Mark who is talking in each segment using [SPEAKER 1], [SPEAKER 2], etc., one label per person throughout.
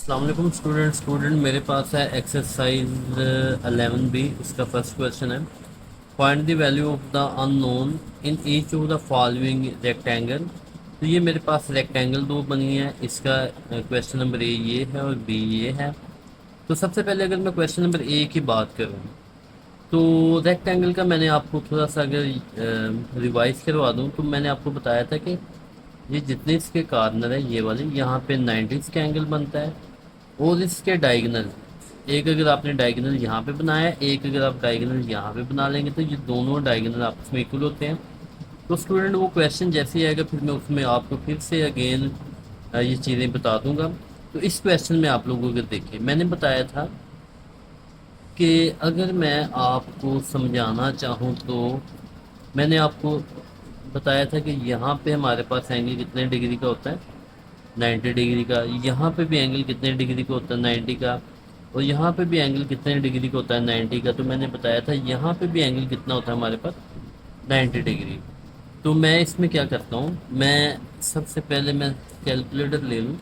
[SPEAKER 1] السلام علیکم اسٹوڈنٹ میرے پاس ہے ایکسرسائز 11B. اس کا فرسٹ کویشچن ہے find the value of the unknown in each of the following rectangle. تو یہ میرے پاس ریکٹینگل دو بنی ہے. اس کا کویشچن نمبر اے یہ ہے اور بی یہ ہے. تو سب سے پہلے اگر میں کویشچن نمبر اے کی بات کروں تو ریکٹینگل کا میں نے آپ کو تھوڑا سا اگر ریوائز کروا دوں تو میں نے آپ کو بتایا تھا کہ یہ جتنے اس کے کارنر ہے یہ والے یہاں پہ 90 کا اینگل بنتا ہے اور اس کے ڈائیگنل ایک اگر آپ نے ڈائیگنل یہاں پہ بنایا ہے ایک اگر آپ ڈائیگنل یہاں پہ بنا لیں گے تو یہ دونوں ڈائیگنل آپس میں ایکول ہوتے ہیں. تو اسٹوڈنٹ وہ کویشچن جیسے ہی آئے گا پھر میں اس میں آپ کو پھر سے اگین یہ چیزیں بتا دوں گا. تو اس کویشچن میں آپ لوگوں کو دیکھیں میں نے بتایا تھا کہ اگر میں آپ کو سمجھانا چاہوں تو میں نے آپ کو بتایا تھا کہ یہاں پہ ہمارے پاس اینگل کتنے ڈگری کا ہوتا ہے 90 ڈگری کا. یہاں پہ بھی اینگل کتنے ڈگری کا ہوتا ہے 90 کا. اور یہاں پہ بھی اینگل کتنے ڈگری کا ہوتا ہے 90 کا. تو میں نے بتایا تھا یہاں پہ بھی اینگل کتنا ہوتا ہے ہمارے پاس 90 ڈگری. تو میں اس میں کیا کرتا ہوں میں سب سے پہلے میں کیلکولیٹر لے لوں.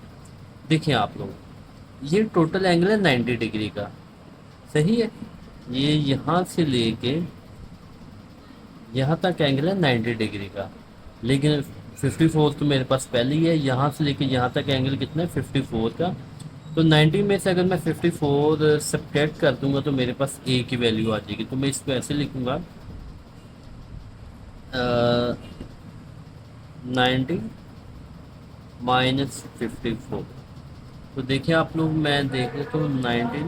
[SPEAKER 1] دیکھیں آپ لوگ یہ ٹوٹل اینگل ہے 90 ڈگری کا. صحیح ہے. یہ یہاں سے لے کے یہاں تک اینگل ہے 90 ڈگری کا. لیکن 54 تو میرے پاس پہلے ہی ہے. یہاں سے لے کے یہاں تک اینگل کتنا ہے 54 کا. تو 90 میں سے اگر میں 54 سبٹریکٹ کر دوں گا تو میرے پاس اے کی ویلیو آ جائے گی. تو میں اس کو ایسے لکھوں گا 90 مائنس 54. تو دیکھیں آپ لوگ میں دیکھ لیں تو 90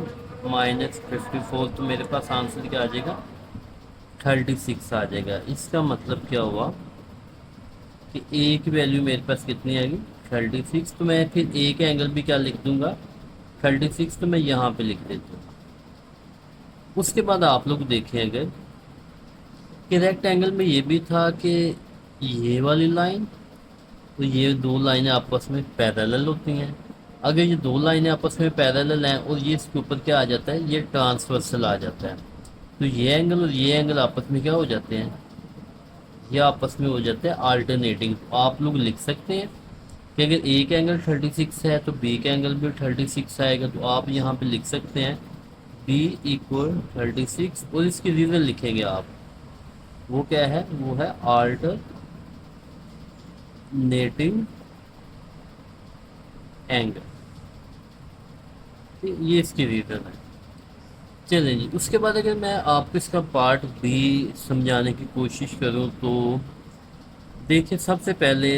[SPEAKER 1] مائنس 54 تو میرے پاس آنسر کیا آ جائے گا 36 آ جائے گا. اس کا مطلب کیا ہوا کہ اے کی ویلیو میرے پاس کتنی آئے گی 36. تو میں پھر اے کے اینگل بھی کیا لکھ دوں گا 36. تو میں یہاں پہ لکھ دیتا ہوں. اس کے بعد آپ لوگ دیکھیں اگر کہ ریکٹ اینگل میں یہ بھی تھا کہ یہ والی لائن تو یہ دو لائنیں آپس میں پیرالل ہوتی ہیں. اگر یہ دو لائنیں آپس میں پیرالل ہیں اور یہ اس کے اوپر کیا آ جاتا ہے یہ ٹرانسورسل آ جاتا ہے. تو یہ اینگل اور یہ اینگل آپس میں کیا ہو جاتے ہیں یہ آپس میں ہو جاتے ہیں آلٹرنیٹنگ. آپ لوگ لکھ سکتے ہیں کہ اگر اے کا اینگل 36 ہے تو بی کا اینگل بھی 36 آئے گا. تو آپ یہاں پہ لکھ سکتے ہیں بی ایکول 36 اور اس کی ریزن لکھیں گے آپ. وہ کیا ہے وہ ہے آلٹرنیٹنگ اینگل. یہ اس کی ریزن ہے. چلیں جی اس کے بعد اگر میں آپ کو اس کا پارٹ بی سمجھانے کی کوشش کروں تو دیکھیں سب سے پہلے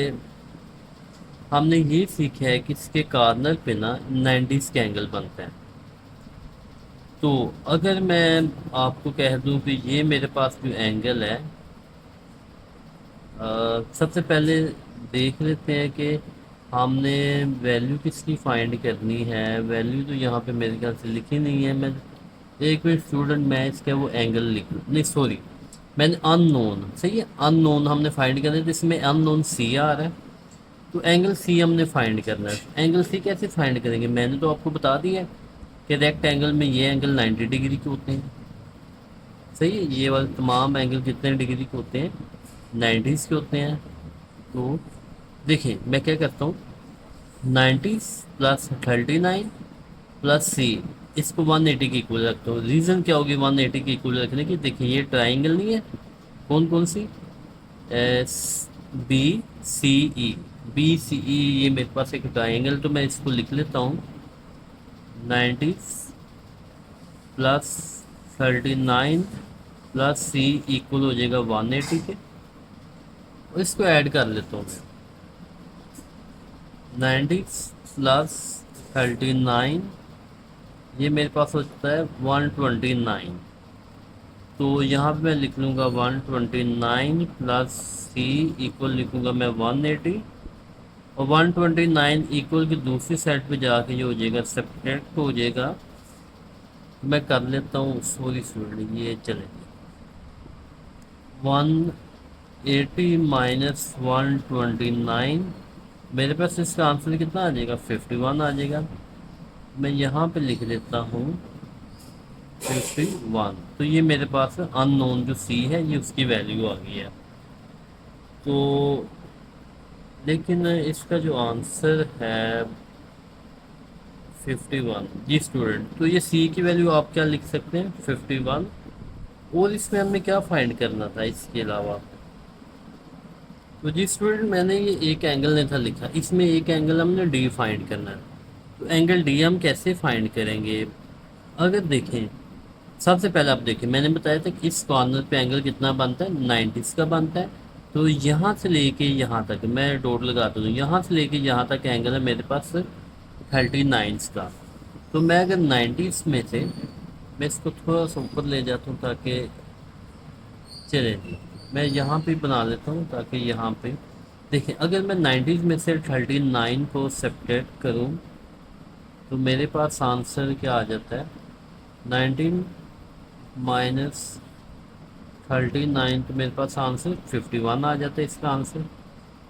[SPEAKER 1] ہم نے یہ سیکھا ہے کہ اس کے کارنر پہ نا 90 کے اینگل بنتے ہیں. تو اگر میں آپ کو کہہ دوں کہ یہ میرے پاس جو اینگل ہے سب سے پہلے دیکھ لیتے ہیں کہ ہم نے ویلیو کس کی فائنڈ کرنی ہے. ویلیو تو یہاں پہ میرے خیال سے لکھی نہیں ہے. میں ایک منٹ اسٹوڈنٹ میں اس کا وہ اینگل لکھ لوں نہیں سوری میں نے ان نون صحیح ہے ان نون ہم نے فائنڈ کرنا ہے. تو اس میں ان نون سی آ رہا ہے تو اینگل سی ہم نے فائنڈ کرنا ہے. اینگل سی کیسے فائنڈ کریں گے میں نے تو آپ کو بتا دیا ہے کہ ریکٹ اینگل میں یہ اینگل 90 ڈگری کے ہوتے ہیں. صحیح ہے. یہ والے تمام اینگل کتنے ڈگری کے ہوتے ہیں 90 کے ہوتے ہیں. تو دیکھیں میں کیا کرتا ہوں 90 پلس 39 پلس سی اس کو 180 کے اکول رکھتا ہوں. ریزن کیا ہوگی 180 کے اکول رکھنے کی. دیکھیں یہ ٹرائنگل نہیں ہے کون کون C B C E B C ای یہ میرے پاس ایک ٹرائنگل. تو میں اس کو لکھ لیتا ہوں 90 پلس 39 پلس سی ایکول ہو جائے گا 180 کے. اس کو ایڈ کر لیتا ہوں میں 90 پلس 39 یہ میرے پاس ہوتا ہے 129. تو یہاں پہ میں لکھ لوں گا 129 پلس سی ایکول لکھوں گا میں 180 اور 129 ایکول کی دوسری سائڈ پہ جا کے یہ ہو جائے گا سبٹریکٹ ہو جائے گا. میں کر لیتا ہوں سوری یہ چلے 180 مائنس 129 میرے پاس اس کا آنسر کتنا آ جائے گا 51 آ جائے گا. میں یہاں پہ لکھ لیتا ہوں 51. تو یہ میرے پاس ان نون جو سی ہے یہ اس کی ویلیو آ گئی ہے. تو لیکن اس کا جو آنسر ہے 51 جی اسٹوڈنٹ، تو یہ سی کی ویلیو آپ کیا لکھ سکتے ہیں 51، اور اس میں ہمیں کیا فائنڈ کرنا تھا اس کے علاوہ؟ تو جی اسٹوڈنٹ میں نے یہ ایک اینگل نہیں تھا لکھا، اس میں ایک اینگل ہم نے ڈی فائنڈ کرنا ہے، تو اینگل ڈی ہم کیسے فائنڈ کریں گے؟ اگر دیکھیں سب سے پہلے آپ دیکھیں میں نے بتایا تھا کہ اس کارنر پہ اینگل کتنا بنتا ہے 90 کا بنتا ہے، تو یہاں سے لے کے یہاں تک میں ڈاٹ لگاتا ہوں، یہاں سے لے کے یہاں تک اینگل ہے میرے پاس 39 کا، تو میں اگر 90 میں سے میں اس کو تھوڑا سا اوپر لے جاتا ہوں تاکہ چلے جی میں یہاں پہ بنا لیتا ہوں تاکہ یہاں پہ دیکھیں اگر میں 90 میں سے 39 کو سبٹریکٹ کروں تو میرے پاس آنسر کیا آ جاتا ہے 19 مائنس 39، تو میرے پاس آنسر 51 آ جاتا ہے اس کا آنسر۔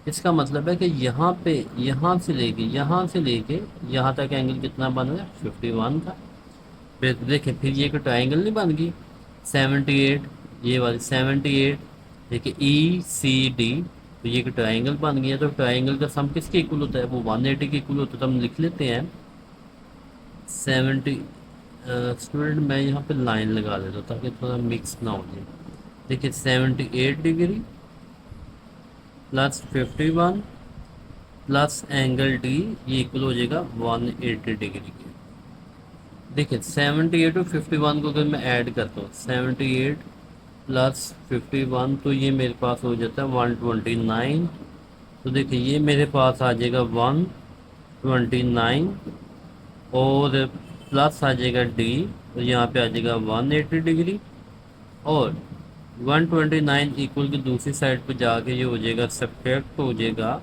[SPEAKER 1] اس کا مطلب ہے کہ یہاں پہ یہاں سے لے کے یہاں تک اینگل کتنا بن رہا ہے 51 کا۔ پھر دیکھیں پھر یہ ایک ٹرائنگل نہیں بن گئی 78، یہ والی 78 دیکھیں ای سی ڈی، تو یہ ایک ٹرائنگل بن گیا، تو ٹرائنگل کا سم کس کے ایکول ہوتا ہے؟ وہ 180 کے ایکول ہوتا ہے، تو ہم لکھ لیتے ہیں 70۔ اسٹوڈنٹ میں یہاں پہ لائن لگا دیتا ہوں تاکہ تھوڑا مکس نہ ہو جائے۔ دیکھیں 78 degree plus 51 plus angle D یہ ایکول ہو جائے گا 180 ڈگری کے۔ دیکھیں 78 اور 51 کو اگر میں ایڈ کرتا ہوں 78 پلس 51 تو یہ میرے پاس ہو جاتا ہے 129، تو دیکھیں یہ میرے پاس آ جائے گا 129 اور پلس آ جائے گا ڈی، تو یہاں پہ آ جائے گا 180 ڈگری، اور 129 ایکول کی دوسری سائڈ پہ جا کے یہ ہو جائے گا سبٹریکٹ ہو جائے گا،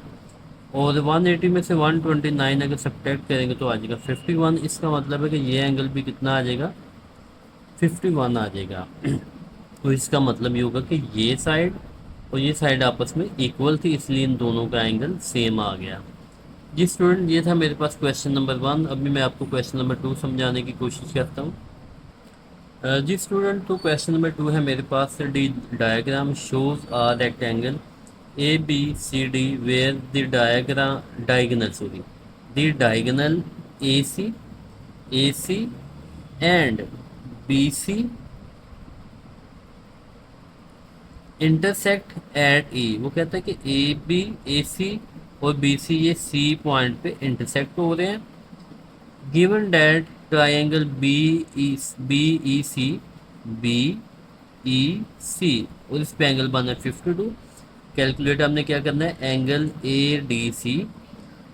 [SPEAKER 1] اور 180 میں سے 129 اگر سبٹریکٹ کریں گے تو آ جائے گا 51۔ اس کا مطلب ہے کہ یہ اینگل بھی کتنا آ جائے گا 51 آ جائے گا۔ تو اس کا مطلب یہ ہوگا کہ یہ سائڈ اور یہ سائڈ آپس میں ایکول تھی، اس لیے ان دونوں کا اینگل سیم آ گیا۔ جی اسٹوڈنٹ یہ تھا میرے پاس کویشچن نمبر 1، ابھی میں آپ کو کویشچن نمبر 2 سمجھانے کی کوشش کرتا ہوں۔ جی اسٹوڈنٹ تو کویشچن نمبر 2 ہے میرے پاس، the diagram shows a rectangle A B C D where the diagonal A C and B C intersect at E, وہ کہتا ہے کہ اے سی اور بی سی یہ سی پوائنٹ پہ انٹرسیکٹ ہو رہے ہیں، گیون ڈیٹ ٹرائنگل بی ای سی اور اس پہ اینگل بنا ہے 52۔ کیلکولیٹ ہم نے کیا کرنا ہے اینگل اے ڈی سی،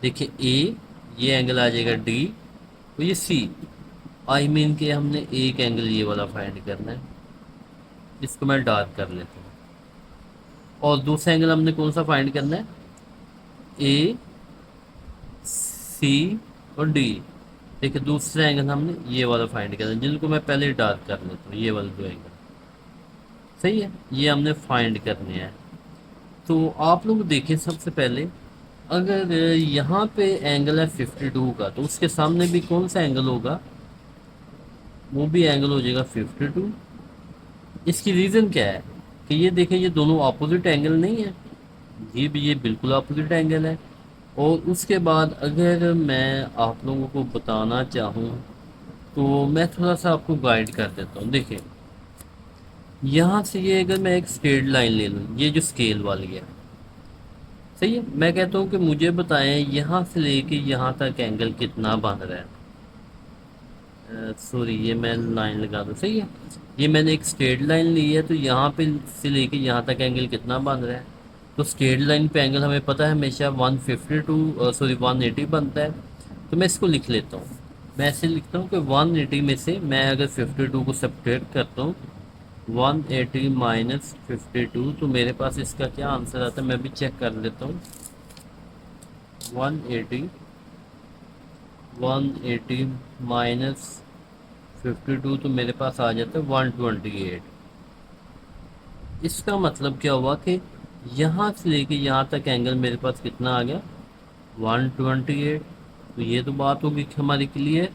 [SPEAKER 1] دیکھیں اے یہ اینگل آ جائے گا ڈی اور یہ سی، آئی مین کہ ہم نے ایک اینگل یہ والا فائنڈ کرنا ہے، اس کو میں ڈارک کر لیتا ہوں، اور دوسرا اینگل ہم نے کون سا فائنڈ کرنا ہے اے سی اور ڈی، دیکھیں دوسرا اینگل ہم نے یہ والا فائنڈ کرنا ہے جن کو میں پہلے ڈارک کر لیتا ہوں، یہ والا دو اینگل صحیح ہے، یہ ہم نے فائنڈ کرنے ہیں۔ تو آپ لوگ دیکھیں سب سے پہلے اگر یہاں پہ اینگل ہے 52 کا تو اس کے سامنے بھی کون سا اینگل ہوگا، وہ بھی اینگل ہو جائے گا 52۔ اس کی ریزن کیا ہے کہ یہ دیکھیں یہ دونوں اپوزٹ اینگل نہیں ہے، یہ بالکل اپوزٹ اینگل ہے۔ اور اس کے بعد اگر میں آپ لوگوں کو بتانا چاہوں تو میں تھوڑا سا آپ کو گائیڈ کر دیتا ہوں۔ دیکھیں یہاں سے یہ اگر میں ایک اسٹریٹ لائن لے لوں، یہ جو اسکیل والی ہے صحیح ہے، میں کہتا ہوں کہ مجھے بتائیں یہاں سے لے کے یہاں تک اینگل کتنا بن رہا ہے، سوری یہ میں لائن لگا دوں، صحیح ہے، یہ میں نے ایک اسٹریٹ لائن لی ہے تو یہاں پہ سے لے کے یہاں تک اینگل کتنا بن رہا ہے، تو اسٹریٹ لائن پہ اینگل ہمیں پتہ ہے ہمیشہ 180 بنتا ہے، تو میں اس کو لکھ لیتا ہوں، میں ایسے لکھتا ہوں کہ 180 میں سے میں اگر 52 کو سبٹریکٹ کرتا ہوں 180 مائنس 52 تو میرے پاس اس کا کیا آنسر آتا ہے، میں بھی چیک کر لیتا ہوں 180 مائنس 52 تو میرے پاس آ جاتا ہے 128۔ اس کا مطلب کیا ہوا کہ یہاں سے لے کے یہاں تک اینگل میرے پاس کتنا آ گیا 128، تو یہ تو بات ہوگی ہماری کلیئر۔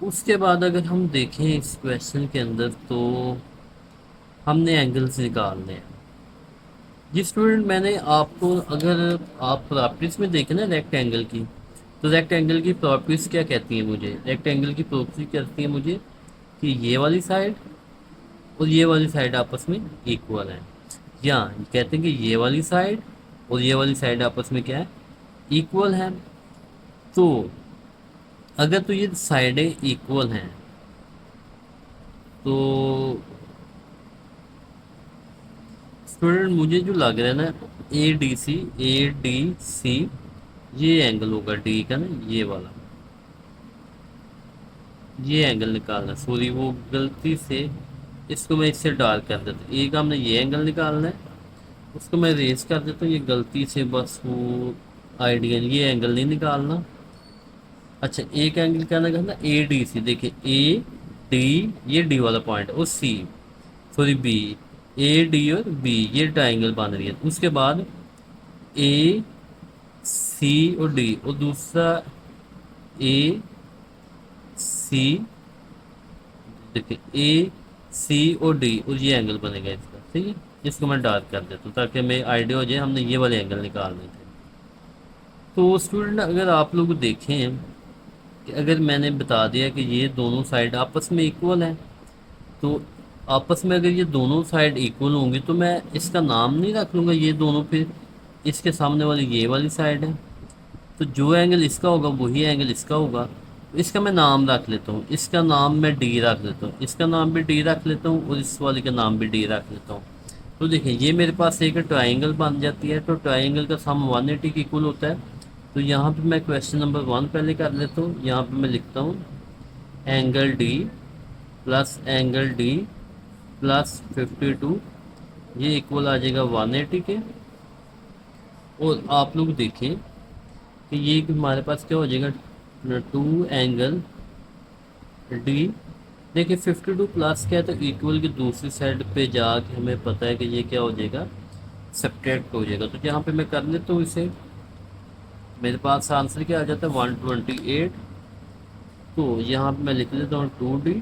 [SPEAKER 1] اس کے بعد اگر ہم دیکھیں اس کویشچن کے اندر تو ہم نے اینگلز نکالنے ہیں۔ جی اسٹوڈنٹ میں نے آپ کو اگر آپ پراپرٹیز میں دیکھیں نا ریکٹ اینگل کی، تو ریکٹینگل کی پراپرٹیز کیا کہتی ہیں مجھے؟ ریکٹینگل کی پراپرٹی کہتی ہیں مجھے کہ یہ والی سائڈ اور یہ والی سائڈ آپس میں ایکول ہیں، یا کہتے ہیں کہ یہ والی سائڈ اور یہ والی سائڈ آپس میں کیا ہے؟ ایکول ہیں۔ تو اگر تو یہ سائڈیں ایکول ہیں تو اسٹوڈنٹ مجھے جو لگ رہا ہے نا اے ڈی سی یہ اینگل ہوگا ڈی کا نا، یہ والا، یہ اینگل نکالنا، سوری وہ غلطی سے اس کو میں اس سے ڈارک کر دیتا ہوں، ایک ہم نے یہ اینگل نکالنا ہے، اس کو میں ریز کر دیتا ہوں، یہ غلطی سے بس وہ آئیڈیل یہ اینگل نہیں نکالنا۔ اچھا ایک اینگل کیا نکالنا؟ اے ڈی سی، دیکھیں اے ڈی یہ ڈی والا پوائنٹ اور سی سوری بی، اے ڈی اور بی یہ ٹرائنگل بن رہی ہے، اس کے بعد اے سی اور ڈی اور دوسرا اے سی، دیکھیں اے سی اور ڈی اور یہ اینگل بنے گا اس کا، ٹھیک ہے، اس کو میں ڈارک کر دیتا ہوں تاکہ میں آئیڈیا ہو جائے ہم نے یہ والے اینگل نکالنے تھے۔ تو اسٹوڈنٹ اگر آپ لوگ دیکھیں کہ اگر میں نے بتا دیا کہ یہ دونوں سائڈ آپس میں ایکول ہیں، تو آپس میں اگر یہ دونوں سائڈ ایکول ہوں گی تو میں اس کا نام نہیں رکھ لوں گا یہ دونوں، پھر اس کے سامنے والی یہ والی سائڈ ہے، تو جو اینگل اس کا ہوگا وہی اینگل اس کا ہوگا، اس کا میں نام رکھ لیتا ہوں، اس کا نام میں ڈی رکھ لیتا ہوں، اس کا نام بھی ڈی رکھ لیتا ہوں اور اس والی کا نام بھی ڈی رکھ لیتا ہوں۔ تو دیکھیں یہ میرے پاس ایک ٹرائنگل بن جاتی ہے، تو ٹرائنگل کا سم 180 کے ایکول ہوتا ہے۔ تو یہاں پہ میں کویشچن نمبر 1 پہلے کر لیتا ہوں، یہاں پہ میں لکھتا ہوں angle D plus angle D plus 52 یہ ایکول آ جائے گا 180 کے، اور آپ لوگ دیکھیں کہ یہ ہمارے پاس کیا ہو جائے گا 2 اینگل ڈی، دیکھیں 52 پلس کیا ہے تو ایکول کی دوسری سائڈ پہ جا کے ہمیں پتہ ہے کہ یہ کیا ہو جائے گا سبٹریکٹ ہو جائے گا، تو یہاں پہ میں کر لیتا ہوں اسے، میرے پاس آنسر کیا آ جاتا ہے 128، تو یہاں پہ میں لکھ لیتا ہوں 2D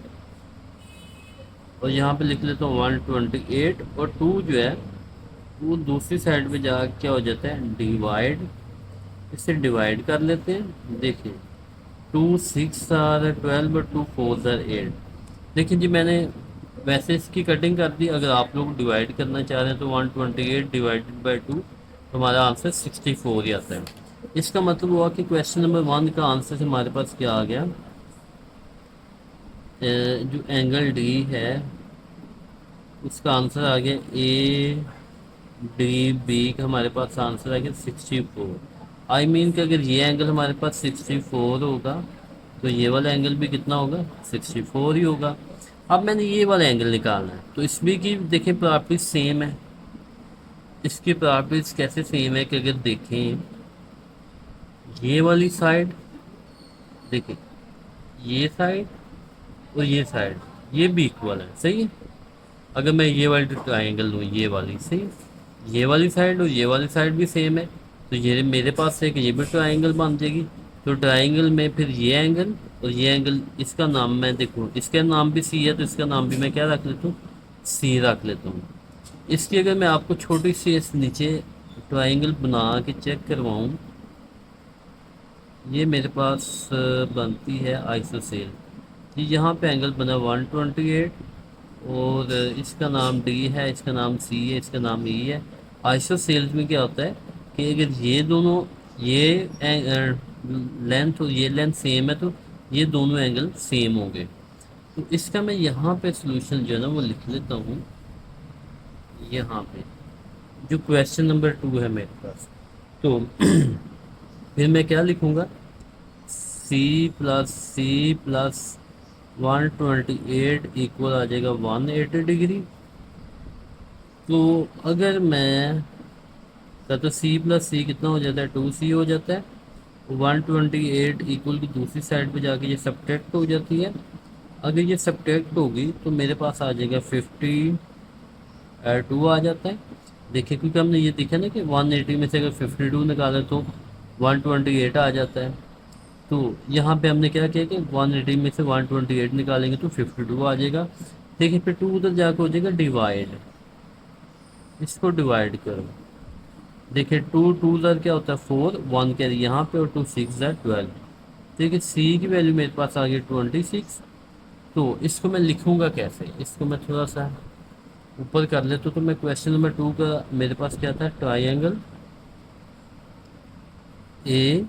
[SPEAKER 1] اور یہاں پہ لکھ لیتا ہوں 128 اور 2 جو ہے وہ دوسری سائڈ پہ جا کے کیا ہو جاتا ہے ڈیوائڈ، اس سے ڈیوائڈ کر لیتے ہیں، دیکھیں 2 6 آر 12 اور 2 4 آر 8، دیکھیں جی میں نے ویسے اس کی کٹنگ کر دی، اگر آپ لوگ ڈیوائڈ کرنا چاہ رہے ہیں تو 128 ڈیوائڈڈ بائی 2 ہمارا آنسر 64 ہی آتا ہے۔ اس کا مطلب ہوا کہ کویشچن نمبر 1 کا آنسر سے ہمارے پاس کیا آ گیا، جو اینگل ڈی ہے اس کا آنسر آ گیا اے ڈی بی کا، ہمارے پاس آنسر آ گیا 64۔ آئی مین کہ اگر یہ اینگل ہمارے پاس 64 ہوگا تو یہ والا اینگل بھی کتنا ہوگا 64 ہی ہوگا۔ اب میں نے یہ والا اینگل نکالنا ہے، تو اس بھی کی دیکھیں پراپرٹیز سیم ہے، اس کی پراپرٹیز کیسے سیم ہے کہ اگر دیکھیں یہ والی سائڈ، دیکھیں یہ سائڈ اور یہ سائڈ یہ بھی ایکول ہے، صحیح ہے، اگر میں یہ والی ٹرائنگل لوں یہ والی، صحیح یہ والی سائڈ اور یہ والی سائڈ بھی سیم ہے، تو یہ میرے پاس ہے کہ یہ بھی ٹرائنگل بن جائے گی، تو ٹرائنگل میں پھر یہ اینگل اور یہ اینگل اس کا نام میں دیکھوں، اس کا نام بھی سی ہے تو اس کا نام بھی میں کیا رکھ لیتا ہوں سی رکھ لیتا ہوں۔ اس کی اگر میں آپ کو چھوٹی سی اس نیچے ٹرائنگل بنا کے چیک کرواؤں، یہ میرے پاس بنتی ہے آئسوسیل، یہاں پہ اینگل بنا 128 اور اس کا نام ڈی ہے، اس کا نام سی ہے، اس کا نام ای ہے۔ آئسوسیلز میں کیا ہوتا ہے کہ اگر یہ دونوں یہ لینتھ اور یہ لینتھ سیم ہے تو یہ دونوں اینگل سیم ہوں گے، تو اس کا میں یہاں پہ سلوشن جو ہے نا وہ لکھ لیتا ہوں، یہاں پہ جو کویشچن نمبر 2 ہے میرے پاس، تو پھر میں کیا لکھوں گا سی پلس 128 ایکول آ جائے گا 180 ڈگری، تو اگر میں تو سی پلس سی کتنا ہو جاتا ہے 2C ہو جاتا ہے، 128 ایکول کی دوسری سائڈ پہ جا کے یہ سبٹریکٹ ہو جاتی ہے، اگر یہ سبٹریکٹ ہوگی تو میرے پاس آ جائے گا 52 آ جاتا ہے، دیکھیں کیونکہ ہم نے یہ دیکھا نا کہ 180 میں سے اگر 52 نکالے تو 128 آ جاتا ہے، تو یہاں پہ ہم نے کیا کیا کہ 180 میں سے 128 نکالیں گے تو 52 آ جائے گا، دیکھیں پھر 2 ادھر جا کے ہو جائے گا ڈیوائڈ، اس کو ڈیوائڈ کرو دیکھیں 2 کیا ہوتا ہے 4 1 کیری یہاں پہ اور 2 6 12. دیکھیں سی کی ویلیو میرے پاس آ گئی 26. تو اس کو میں لکھوں گا کیسے؟ اس کو میں تھوڑا سا اوپر کر لیتا ہوں. تو میں کویشچن نمبر 2 کا میرے پاس کیا تھا؟ ٹرائنگل اے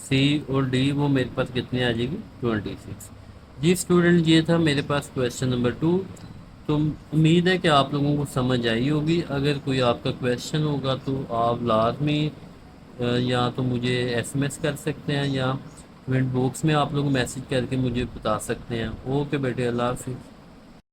[SPEAKER 1] سی اور ڈی وہ میرے پاس کتنی آ جائے گی 26. جی اسٹوڈنٹ یہ تھا میرے پاس کویشچن نمبر 2. تو امید ہے کہ آپ لوگوں کو سمجھ آئی ہوگی. اگر کوئی آپ کا کویشچن ہوگا تو آپ لازمی یا تو مجھے ایس ایم ایس کر سکتے ہیں یا کمنٹ باکس میں آپ لوگ میسج کر کے مجھے بتا سکتے ہیں. اوکے بیٹے، اللہ حافظ.